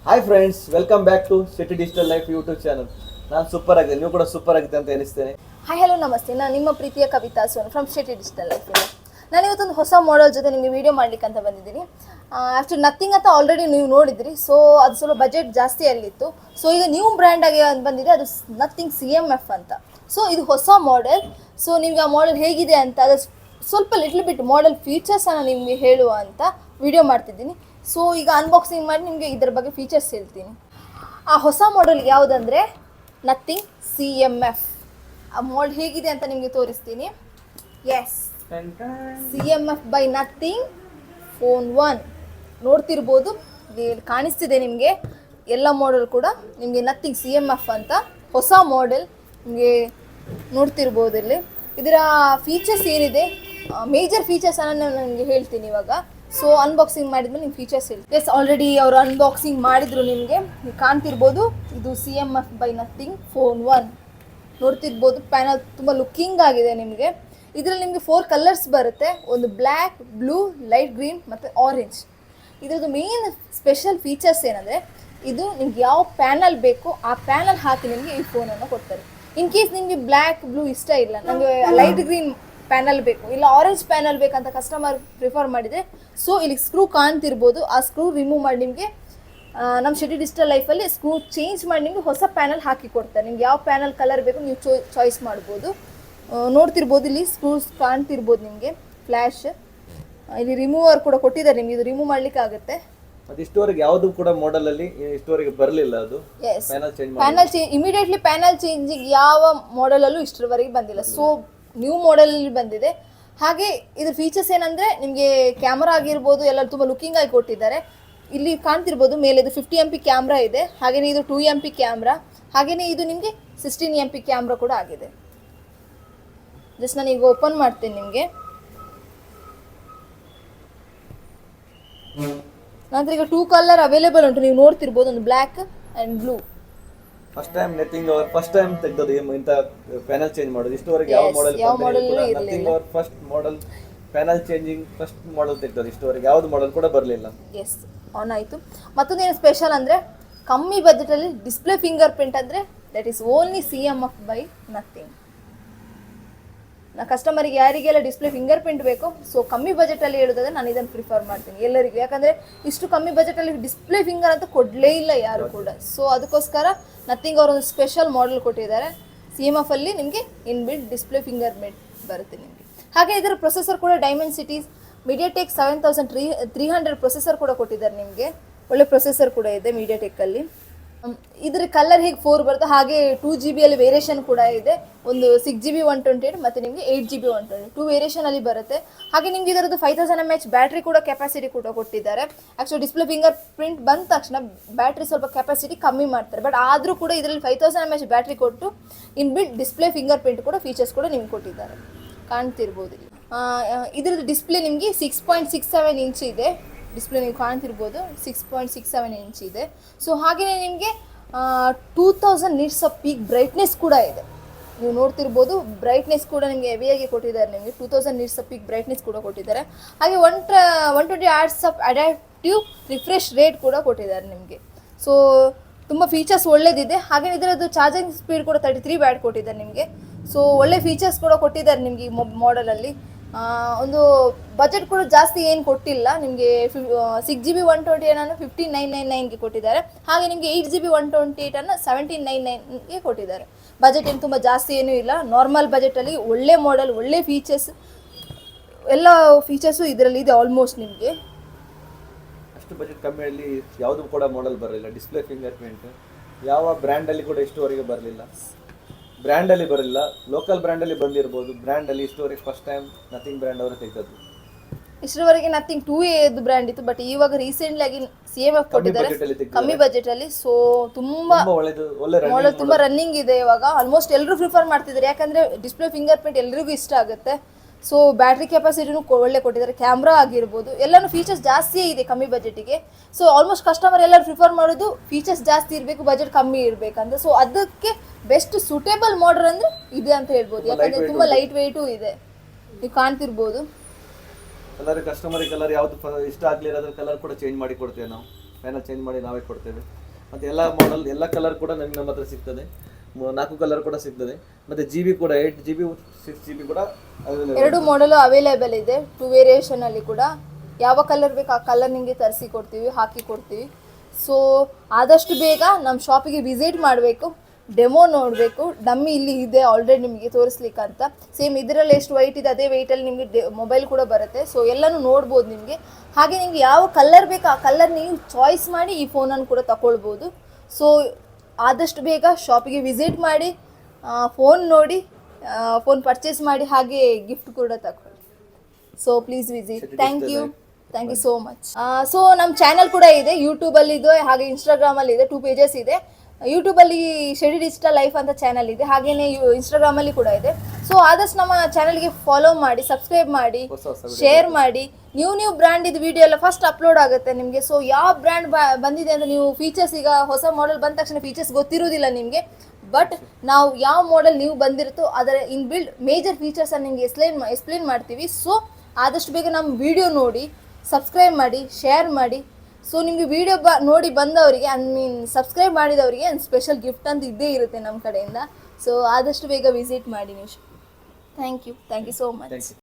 Hi friends, welcome back to city digital life YouTube channel. ನಾನು super ಆಗಿದೆ, ನೀವು ಕೂಡ ಸೂಪರ್ ಆಗಿದೆ ಅಂತ ಎನಿಸ್ತೇನೆ. ಹಾಯ್ ಹಲೋ ನಮಸ್ತೆ, ನಾನು ನಿಮ್ಮ ಪ್ರೀತಿಯ ಕವಿತಾ ಸೋನ್ ಫ್ರಮ್ ಸಿಟಿ ಡಿಜಿಟಲ್ ಲೈಫ್. ನಾನು ಇವತ್ತೊಂದು ಹೊಸ ಮಾಡೆಲ್ ಜೊತೆ ನಿಮಗೆ ವಿಡಿಯೋ ಮಾಡ್ಲಿಕ್ಕೆ ಅಂತ ಬಂದಿದ್ದೀನಿ. ಆ್ಯಕ್ಚುಲಿ ನಥಿಂಗ್ ಅಂತ ಆಲ್ರೆಡಿ ನೀವು ನೋಡಿದ್ರಿ, ಸೊ ಅದು ಸ್ವಲ್ಪ ಬಜೆಟ್ ಜಾಸ್ತಿ ಅಲ್ಲಿತ್ತು. ಸೊ ಈಗ ನ್ಯೂ ಬ್ರ್ಯಾಂಡ್ ಆಗಿ ಬಂದಿದೆ, ಅದು ನಥಿಂಗ್ CMF ಅಂತ. ಸೊ ಇದು ಹೊಸ ಮಾಡೆಲ್. ಸೊ ನಿಮ್ಗೆ ಆ ಮಾಡೆಲ್ ಹೇಗಿದೆ ಅಂತ ಅದು ಸ್ವಲ್ಪ ಲಿಟ್ಲ್ ಬಿಟ್ ಮಾಡೆಲ್ ಫೀಚರ್ಸನ್ನು ನಿಮಗೆ ಹೇಳುವ ಅಂತ ವಿಡಿಯೋ ಮಾಡ್ತಿದ್ದೀನಿ. ಸೊ ಈಗ ಅನ್ಬಾಕ್ಸಿಂಗ್ ಮಾಡಿ ನಿಮಗೆ ಇದರ ಬಗ್ಗೆ ಫೀಚರ್ಸ್ ಹೇಳ್ತೀನಿ. ಆ ಹೊಸ ಮಾಡೆಲ್ ಯಾವುದಂದರೆ ನಥಿಂಗ್ CMF. ಆ ಮಾಡೆಲ್ ಹೇಗಿದೆ ಅಂತ ನಿಮಗೆ ತೋರಿಸ್ತೀನಿ. Yes, CMF by nothing phone 1 ನೋಡ್ತಿರ್ಬೋದು, ಕಾಣಿಸ್ತಿದೆ ನಿಮಗೆ. ಎಲ್ಲ ಮಾಡೆಲ್ ಕೂಡ ನಿಮಗೆ ನಥಿಂಗ್ CMF ಅಂತ ಹೊಸ ಮಾಡೆಲ್ ನಿಮಗೆ ನೋಡ್ತಿರ್ಬೋದು. ಇಲ್ಲಿ ಇದರ ಫೀಚರ್ಸ್ ಏನಿದೆ, ಮೇಜರ್ ಫೀಚರ್ಸನ್ನು ನಾನು ನಿಮಗೆ ಹೇಳ್ತೀನಿ ಇವಾಗ. ಸೊ ಅನ್ಬಾಕ್ಸಿಂಗ್ ಮಾಡಿದ್ಮೇಲೆ ನಿಮ್ಗೆ ಫೀಚರ್ಸ್ ಹೇಳ್ತೀನಿ. ಎಸ್, ಆಲ್ರೆಡಿ ಅವರು ಅನ್ಬಾಕ್ಸಿಂಗ್ ಮಾಡಿದ್ರು, ನಿಮಗೆ ಕಾಣ್ತಿರ್ಬೋದು. ಇದು CMF ಬೈ ನಥಿಂಗ್ ಫೋನ್ 1 ನೋಡ್ತಿರ್ಬೋದು. ಪ್ಯಾನಲ್ ತುಂಬ ಲುಕ್ಕಿಂಗ್ ಆಗಿದೆ ನಿಮಗೆ. ಇದರಲ್ಲಿ ನಿಮಗೆ 4 ಕಲರ್ಸ್ ಬರುತ್ತೆ, ಒಂದು ಬ್ಲ್ಯಾಕ್, ಬ್ಲೂ, ಲೈಟ್ ಗ್ರೀನ್ ಮತ್ತು ಆರೆಂಜ್. ಇದರದ್ದು ಮೇನ್ ಸ್ಪೆಷಲ್ ಫೀಚರ್ಸ್ ಏನಂದರೆ, ಇದು ನಿಮ್ಗೆ ಯಾವ ಪ್ಯಾನಲ್ ಬೇಕು ಆ ಪ್ಯಾನಲ್ ಹಾಕಿ ನಿಮಗೆ ಈ ಫೋನನ್ನು ಕೊಡ್ತಾರೆ. ಇನ್ ಕೇಸ್ ನಿಮಗೆ ಬ್ಲ್ಯಾಕ್, ಬ್ಲೂ ಇಷ್ಟ ಇಲ್ಲ, ನನಗೆ ಲೈಟ್ ಗ್ರೀನ್ ಪ್ಯಾನಲ್ ಬೇಕು, ಇಲ್ಲ ಆರೆಂಜ್ ಪ್ಯಾನಲ್ ಬೇಕಂತ ಕಸ್ಟಮರ್ ಪ್ರಿಫರ್ ಮಾಡಿದರೆ, ಸೊ ಇಲ್ಲಿ ಸ್ಕ್ರೂ ಕಾಣ್ತಿರ್ಬೋದು, ಆ ಸ್ಕ್ರೂ ರಿಮೂವ್ ಮಾಡಿ ನಿಮಗೆ ನಮ್ಮ ಸಿಟಿ ಡಿಜಿಟಲ್ ಲೈಫಲ್ಲಿ ಸ್ಕ್ರೂ ಚೇಂಜ್ ಮಾಡಿ ನಿಮಗೆ ಹೊಸ ಪ್ಯಾನಲ್ ಹಾಕಿ ಕೊಡ್ತಾರೆ. ನಿಮ್ಗೆ ಯಾವ ಪ್ಯಾನಲ್ ಕಲರ್ ಬೇಕು ನೀವು ಚಾಯ್ಸ್ ಮಾಡ್ಬೋದು. ನೋಡ್ತಿರ್ಬೋದು, ಇಲ್ಲಿ ಸ್ಕ್ರೂಸ್ ಕಾಣ್ತಿರ್ಬೋದು ನಿಮಗೆ, ಫ್ಲ್ಯಾಶ್. ಇಲ್ಲಿ ರಿಮೂವರ್ ಕೂಡ ಕೊಟ್ಟಿದ್ದಾರೆ ನಿಮಗೆ, ಇದು ರಿಮೂವ್ ಮಾಡ್ಲಿಕ್ಕೆ ಆಗುತ್ತೆ. ಅದು ಇಷ್ಟವರೆಗೆ ಯಾವುದು ಕೂಡ ಮಾಡೆಲ್ ಅಲ್ಲಿ ಇಷ್ಟವರೆಗೆ ಬರಲಿಲ್ಲ. ಅದು panel change immediately panel changing ಯಾವ ಮಾಡೆಲಲ್ಲೂ ಇಷ್ಟರವರೆಗೆ ಬಂದಿಲ್ಲ. ಸೊ ನ್ಯೂ ಮಾಡೆಲಲ್ಲಿ ಬಂದಿದೆ. ಹಾಗೆ ಇದ್ರ ಫೀಚರ್ಸ್ ಏನಂದರೆ, ನಿಮಗೆ ಕ್ಯಾಮ್ರಾ ಆಗಿರ್ಬೋದು ಎಲ್ಲ ತುಂಬ ಲುಕ್ಕಿಂಗ್ ಆಗಿ ಕೊಟ್ಟಿದ್ದಾರೆ. ಇಲ್ಲಿ ಕಾಣ್ತಿರ್ಬೋದು ಮೇಲೆ ಇದು 50 MP ಕ್ಯಾಮ್ರಾ ಇದೆ, ಹಾಗೆಯೇ ಇದು 2 MP ಕ್ಯಾಮ್ರಾ, ಹಾಗೆಯೇ ಇದು ನಿಮಗೆ 16 MP ಕ್ಯಾಮ್ರಾ ಕೂಡ ಆಗಿದೆ. ಜಸ್ಟ್ ನಾನು ಈಗ ಓಪನ್ ಮಾಡ್ತೇನೆ ನಿಮಗೆ. ನಂತರ ಈಗ 2 ಕಲರ್ ಅವೈಲೇಬಲ್ ಉಂಟು, ನೀವು ನೋಡ್ತಿರ್ಬೋದು, ಒಂದು black and blue. First time Nothing ಅವರು ಫಸ್ಟ್ ಟೈಮ್ ತೆಗೆದದ್ದು ಇಂಥ ಪ್ಯಾನಲ್ ಚೇಂಜ್ ಮಾಡೋದು. ಇಷ್ಟವರೆಗೆ ಯಾವ ಮಾಡೆಲ್ ನಥಿಂಗ್ ಅವರು first model panel changing first model ತೆಗೆದದ್ದು. ಇಷ್ಟವರೆಗೆ ಯಾವುದು ಮಾಡೆಲ್ ಕೂಡ ಬರಲಿಲ್ಲ. ಎಸ್, ಆನ್ ಆಯಿತು. ಮತ್ತೊಂದು ಏನು ಸ್ಪೆಷಲ್ ಅಂದರೆ, ಕಮ್ಮಿ ಬಜೆಟಲ್ಲಿ ಡಿಸ್ಪ್ಲೇ ಫಿಂಗರ್ ಪ್ರಿಂಟ್ ಅಂದರೆ that is only CMF by nothing. ನಾ ಕಸ್ಟಮರಿಗೆ ಯಾರಿಗೆಲ್ಲ ಡಿಸ್ಪ್ಲೇ ಫಿಂಗರ್ ಪ್ರಿಂಟ್ ಬೇಕು, ಸೊ ಕಮ್ಮಿ ಬಜೆಟಲ್ಲಿ ಹೇಳೋದಾದ್ರೆ ನಾನು ಇದನ್ನು ಪ್ರಿಫರ್ ಮಾಡ್ತೀನಿ ಎಲ್ಲರಿಗೂ. ಯಾಕಂದರೆ ಇಷ್ಟು ಕಮ್ಮಿ ಬಜೆಟಲ್ಲಿ ಡಿಸ್ಪ್ಲೇ ಫಿಂಗರ್ ಅಂತ ಕೊಡಲೇ ಇಲ್ಲ ಯಾರು ಕೂಡ. ಸೊ ಅದಕ್ಕೋಸ್ಕರ ನಥಿಂಗ್ ಅವರೊಂದು ಸ್ಪೆಷಲ್ ಮಾಡೆಲ್ ಕೊಟ್ಟಿದ್ದಾರೆ. CMF ಅಲ್ಲಿ ನಿಮಗೆ ಇನ್ಬಿಲ್ಟ್ ಡಿಸ್ಪ್ಲೇ ಫಿಂಗರ್ ಪ್ರಿಂಟ್ ಬರುತ್ತೆ ನಿಮಗೆ. ಹಾಗೆ ಇದರ ಪ್ರೊಸೆಸರ್ ಕೂಡ ಡೈಮೆನ್ಸಿಟಿ MediaTek 7300 ಪ್ರೊಸೆಸರ್ ಕೂಡ ಕೊಟ್ಟಿದ್ದಾರೆ ನಿಮಗೆ. ಒಳ್ಳೆ ಪ್ರೊಸೆಸರ್ ಕೂಡ ಇದೆ MediaTekಲ್ಲಿ. ಇದರ ಕಲರ್ ಹೇಗೆ 4 ಬರುತ್ತೆ, ಹಾಗೆ 2 GB ಅಲ್ಲಿ ವೇರಿಯೇಷನ್ ಕೂಡ ಇದೆ. ಒಂದು 6 GB 128 ಮತ್ತು ನಿಮಗೆ 8 GB 128 2 ವೇರಿಯೇಷನಲ್ಲಿ ಬರುತ್ತೆ. ಹಾಗೆ ನಿಮಗೆ ಇದರದ್ದು 5000 mAh ಬ್ಯಾಟ್ರಿ ಕೂಡ ಕೆಪಾಸಿಟಿ ಕೂಡ ಕೊಟ್ಟಿದ್ದಾರೆ. ಆ್ಯಕ್ಚುಲಿ ಡಿಸ್ಪ್ಲೇ ಫಿಂಗರ್ ಪ್ರಿಂಟ್ ಬಂದ ತಕ್ಷಣ ಬ್ಯಾಟ್ರಿ ಸ್ವಲ್ಪ ಕೆಪಾಸಿಟಿ ಕಮ್ಮಿ ಮಾಡ್ತಾರೆ, ಬಟ್ ಆದರೂ ಕೂಡ ಇದರಲ್ಲಿ 5000 mAh ಬ್ಯಾಟ್ರಿ ಕೊಟ್ಟು ಇನ್ಬಿಲ್ಟ್ ಡಿಸ್ಪ್ಲೇ ಫಿಂಗರ್ ಪ್ರಿಂಟ್ ಕೂಡ ಫೀಚರ್ಸ್ ಕೂಡ ನಿಮ್ಗೆ ಕೊಟ್ಟಿದ್ದಾರೆ, ಕಾಣ್ತಿರ್ಬೋದು. ಇದರದ್ದು ಡಿಸ್ಪ್ಲೇ ನಿಮಗೆ 6.67 ಇಂಚ್ ಇದೆ. ಡಿಸ್ಪ್ಲೇ ನೀವು ಕಾಣ್ತಿರ್ಬೋದು, 6.67 ಇಂಚ್ ಇದೆ. ಸೊ ಹಾಗೆಯೇ ನಿಮಗೆ 2000 nits ಆಫ್ ಪೀಕ್ ಬ್ರೈಟ್ನೆಸ್ ಕೂಡ ಇದೆ. ನೀವು ನೋಡ್ತಿರ್ಬೋದು, ಬ್ರೈಟ್ನೆಸ್ ಕೂಡ ನಿಮಗೆ ಹೆವಿಯಾಗಿ ಕೊಟ್ಟಿದ್ದಾರೆ. ನಿಮಗೆ 2000 nits ಆಫ್ ಪೀಕ್ ಬ್ರೈಟ್ನೆಸ್ ಕೂಡ ಕೊಟ್ಟಿದ್ದಾರೆ. ಹಾಗೆ 120 Hz of adaptive refresh rate ಕೂಡ ಕೊಟ್ಟಿದ್ದಾರೆ ನಿಮಗೆ. ಸೊ ತುಂಬ ಫೀಚರ್ಸ್ ಒಳ್ಳೇದಿದೆ. ಹಾಗೆ ಇದರದ್ದು ಚಾರ್ಜಿಂಗ್ ಸ್ಪೀಡ್ ಕೂಡ 33 ವ್ಯಾಟ್ ಕೊಟ್ಟಿದ್ದಾರೆ ನಿಮಗೆ. ಸೊ ಒಳ್ಳೆ ಫೀಚರ್ಸ್ ಕೂಡ ಕೊಟ್ಟಿದ್ದಾರೆ ನಿಮಗೆ ಈ ಮಾಡೆಲಲ್ಲಿ. ಒಂದು ಬಜೆಟ್ ಕೂಡ ಜಾಸ್ತಿ ಏನು ಕೊಟ್ಟಿಲ್ಲ ನಿಮಗೆ. 6 GB 128 15999ಗೆ ಕೊಟ್ಟಿದ್ದಾರೆ. ಹಾಗೆ ನಿಮಗೆ 8 GB 128 1799ಗೆ ಕೊಟ್ಟಿದ್ದಾರೆ. ಬಜೆಟ್ ಏನು ತುಂಬ ಜಾಸ್ತಿ ಏನೂ ಇಲ್ಲ, ನಾರ್ಮಲ್ ಬಜೆಟಲ್ಲಿ ಒಳ್ಳೆ ಮಾಡೆಲ್, ಒಳ್ಳೆ ಫೀಚರ್ಸ್, ಎಲ್ಲ ಫೀಚರ್ಸು ಇದರಲ್ಲಿ ಇದೆ ಆಲ್ಮೋಸ್ಟ್ ನಿಮಗೆ. ಅಷ್ಟು ಬಜೆಟ್ ಕಮ್ಮಿಯಲ್ಲಿ ಯಾವುದು ಕೂಡ ಮಾಡೆಲ್ ಬರಲಿಲ್ಲ. ಡಿಸ್ಪ್ಲೇ ಫಿಂಗರ್ ಪ್ರಿಂಟ್ ಯಾವ ಬ್ರ್ಯಾಂಡಲ್ಲಿ ಕೂಡ ಇಷ್ಟುವರೆಗೆ ಬರಲಿಲ್ಲ. ಬ್ರ್ಯಾಂಡಲ್ಲಿ ಬರಲಿಲ್ಲ, ಲೋಕಲ್ ಬ್ರ್ಯಾಂಡಲ್ಲಿ ಬಂದಿರ್ಬೋದು. ಬ್ರ್ಯಾಂಡಲ್ಲಿ ಇಷ್ಟುವರೆಗೆ ಫಸ್ಟ್ ಟೈಮ್ ನಥಿಂಗ್ ಬ್ರ್ಯಾಂಡ್ ಅವರು ತೆಗೆದದ್ದು. ಇಷ್ಟರವರೆಗೆ ನಥಿಂಗ್ 2A ಬ್ರ್ಯಾಂಡ್ ಇತ್ತು, ಬಟ್ ಇವಾಗ ರೀಸೆಂಟ್ಲಿ ಆಗಿ CMF ಕೊಟ್ಟಿದ್ದಾರೆ ಕಮ್ಮಿ ಬಜೆಟಲ್ಲಿ. ಸೊ ತುಂಬ ಮಾಡೆಲ್ ತುಂಬ ರನ್ನಿಂಗ್ ಇದೆ ಇವಾಗ. ಆಲ್ಮೋಸ್ಟ್ ಎಲ್ಲರೂ ಪ್ರಿಫರ್ ಮಾಡ್ತಿದ್ದಾರೆ, ಯಾಕಂದರೆ ಡಿಸ್ಪ್ಲೇ ಫಿಂಗರ್ ಪ್ರಿಂಟ್ ಎಲ್ರಿಗೂ ಇಷ್ಟ ಆಗುತ್ತೆ. ಸೊ ಬ್ಯಾಟ್ರಿ ಕೆಪಾಸಿಟಿನೂ ಒಳ್ಳೆ ಕೊಟ್ಟಿದ್ದಾರೆ, ಕ್ಯಾಮ್ರಾ ಆಗಿರ್ಬೋದು, ಎಲ್ಲನೂ ಫೀಚರ್ಸ್ ಜಾಸ್ತಿಯೇ ಇದೆ ಕಮ್ಮಿ ಬಜೆಟಿಗೆ. ಸೊ ಆಲ್ಮೋಸ್ಟ್ ಕಸ್ಟಮರ್ ಎಲ್ಲರೂ ಪ್ರಿಫರ್ ಮಾಡೋದು ಫೀಚರ್ಸ್ ಜಾಸ್ತಿ ಇರಬೇಕು, ಬಜೆಟ್ ಕಮ್ಮಿ ಇರಬೇಕಂತ. ಸೊ ಅದಕ್ಕೆ ಬೆಸ್ಟ್ ಸೂಟೇಬಲ್ ಮಾಡೆಲ್ ಅಂದರೆ ಇದೆ ಅಂತ ಹೇಳ್ಬೋದು, ಯಾಕಂದರೆ ತುಂಬ ಲೈಟ್ ವೆಯ್ಟು ಇದೆ. ನೀವು ಕಾಣ್ತಿರ್ಬೋದು. ಕಲರ್ ಕಸ್ಟಮರಿಗೆ ಕಲರ್ ಯಾವುದು ಇಷ್ಟ ಆಗಲಿಲ್ಲ, ಅದ್ರ ಕಲರ್ ಕೂಡ ಚೇಂಜ್ ಮಾಡಿ ಕೊಡ್ತೇವೆ ನಾವು. ಪ್ಯಾನಲ್ ಚೇಂಜ್ ಮಾಡಿ ನಾವೇ ಕೊಡ್ತೇವೆ. ಮತ್ತು ಎಲ್ಲ ಮಾಡಲ್ ಎಲ್ಲ ಕಲರ್ ಕೂಡ ನಮಗೆ ನಮ್ಮ ಹತ್ರ ಸಿಗ್ತದೆ. 4 ಕಲರ್ ಕೂಡ ಸಿಗ್ತದೆ. ಮತ್ತು GB ಕೂಡ 8 GB 6 GB ಕೂಡ available. 2 ಮಾಡಲು ಅವೈಲೇಬಲ್ ಇದೆ. 2 ವೇರಿಯೇಷನ್ ಅಲ್ಲಿ ಕೂಡ ಯಾವ ಕಲರ್ ಬೇಕು ಆ ಕಲರ್ ನಿಮಗೆ ತರಿಸಿ ಕೊಡ್ತೀವಿ, ಹಾಕಿ ಕೊಡ್ತೀವಿ. ಸೊ ಆದಷ್ಟು ಬೇಗ ನಮ್ಮ ಶಾಪಿಗೆ ವಿಸಿಟ್ ಮಾಡಬೇಕು, ಡೆಮೋ ನೋಡಬೇಕು. ಡಮ್ಮಿ ಇಲ್ಲಿ ಇದೆ ಆಲ್ರೆಡಿ ನಿಮಗೆ ತೋರಿಸ್ಲಿಕ್ಕೆ ಅಂತ. ಸೇಮ್ ಇದರಲ್ಲಿ ಎಷ್ಟು ವೈಟ್ ಇದೆ ಅದೇ ವೆಯ್ಟಲ್ಲಿ ನಿಮಗೆ ಮೊಬೈಲ್ ಕೂಡ ಬರುತ್ತೆ. ಸೊ ಎಲ್ಲನೂ ನೋಡ್ಬೋದು ನಿಮಗೆ. ಹಾಗೆ ನಿಮಗೆ ಯಾವ ಕಲರ್ ಬೇಕು ಆ ಕಲರ್ ನೀವು ಚಾಯ್ಸ್ ಮಾಡಿ ಈ ಫೋನನ್ನು ಕೂಡ ತಗೊಳ್ಬೋದು. ಸೊ ಆದಷ್ಟು ಬೇಗ ಶಾಪಿಗೆ ವಿಸಿಟ್ ಮಾಡಿ, ಫೋನ್ ನೋಡಿ, ಫೋನ್ ಪರ್ಚೇಸ್ ಮಾಡಿ, ಹಾಗೆ ಗಿಫ್ಟ್ ಕೂಡ ತಗೊಳ್ಳಿ. So please visit. Thank you so much. So ನಮ್ಮ ಚಾನಲ್ ಕೂಡ ಇದೆ, ಯೂಟ್ಯೂಬಲ್ಲಿ ಇದೆ, ಹಾಗೆ ಇನ್ಸ್ಟಾಗ್ರಾಮಲ್ಲಿ ಇದೆ. 2 ಪೇಜಸ್ ಇದೆ. ಯೂಟ್ಯೂಬಲ್ಲಿ ಶೆಡಿ ಡಿಜಿಟಲ್ ಲೈಫ್ ಅಂತ ಚಾನಲ್ ಇದೆ, ಹಾಗೆಯೇ ಇನ್ಸ್ಟಾಗ್ರಾಮಲ್ಲಿ ಕೂಡ ಇದೆ. ಸೊ ಆದಷ್ಟು ನಮ್ಮ ಚಾನಲ್ಗೆ ಫಾಲೋ ಮಾಡಿ, ಸಬ್ಸ್ಕ್ರೈಬ್ ಮಾಡಿ, ಶೇರ್ ಮಾಡಿ. ನ್ಯೂ ಬ್ರ್ಯಾಂಡ್ ಇದು ವಿಡಿಯೋ ಎಲ್ಲ ಫಸ್ಟ್ ಅಪ್ಲೋಡ್ ಆಗುತ್ತೆ ನಿಮಗೆ. ಸೊ ಯಾವ ಬ್ರ್ಯಾಂಡ್ ಬಂದಿದೆ ಅಂತ ನೀವು ಫೀಚರ್ಸ್, ಈಗ ಹೊಸ ಮಾಡೆಲ್ ಬಂದ ತಕ್ಷಣ ಫೀಚರ್ಸ್ ಗೊತ್ತಿರೋದಿಲ್ಲ ನಿಮಗೆ. ಬಟ್ ನಾವು ಯಾವ ಮಾಡೆಲ್ ನೀವು ಬಂದಿರುತ್ತೋ ಅದರ ಇನ್ಬಿಲ್ಡ್ ಮೇಜರ್ ಫೀಚರ್ಸನ್ನು ನಿಮಗೆ ಎಕ್ಸ್ಪ್ಲೇನ್ ಮಾಡ್ತೀವಿ. ಸೊ ಆದಷ್ಟು ಬೇಗ ನಮ್ಮ ವಿಡಿಯೋ ನೋಡಿ, ಸಬ್ಸ್ಕ್ರೈಬ್ ಮಾಡಿ, ಶೇರ್ ಮಾಡಿ. ಸೊ ನಿಮಗೆ ವಿಡಿಯೋ ನೋಡಿ ಬಂದವರಿಗೆ, ಸಬ್ಸ್ಕ್ರೈಬ್ ಮಾಡಿದವರಿಗೆ ಸ್ಪೆಷಲ್ ಗಿಫ್ಟ್ ಅಂತ ಇದ್ದೇ ಇರುತ್ತೆ ನಮ್ಮ ಕಡೆಯಿಂದ. ಸೊ ಆದಷ್ಟು ಬೇಗ ವಿಸಿಟ್ ಮಾಡಿ ನೀವು. Thank you so much.